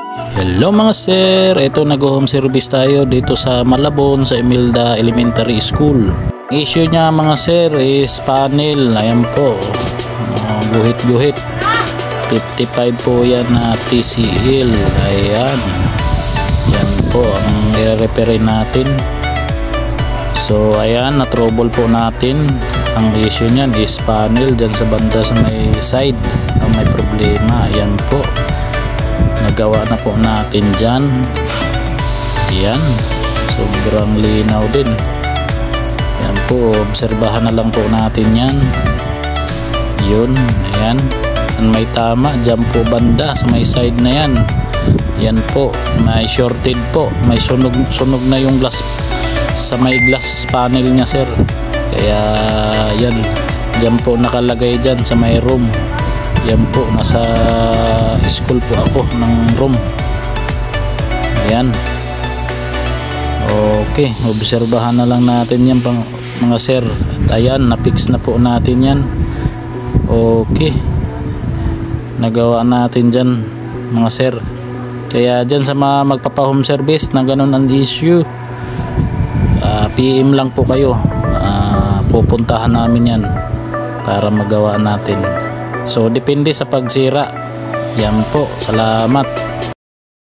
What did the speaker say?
Hello mga sir, ito nag-home service tayo dito sa Malabon sa Imelda Elementary School. Issue niya mga sir is panel, ayan po, guhit-guhit, 55 po yan na TCL, ayan, yan po ang i-repair natin. So ayan, na-trouble po natin. Ang issue niyan is panel dyan sa banda sa may side ang may problema, ayan po. Nagawa na po natin dyan. Yan, sobrang linaw din. Yan po, obserbahan na lang po natin yan. Yun, ayan, may tama dyan po banda sa may side na yan. Yan po, may shorted po, may sunog na yung glass sa may glass panel nya sir. Kaya yan, dyan po nakalagay dyan sa may room. Yan po, nasa school po ako ng room. Ayan. Okay, obserbahan na lang natin yan mga sir. At ayan, na-fix na po natin yan. Okay, nagawa natin dyan mga sir. Kaya dyan sa mga magpapa-home service na ganun ang issue, PM lang po kayo. Pupuntahan namin yan para magawa natin. So depende sa pagsira. Yan po, salamat.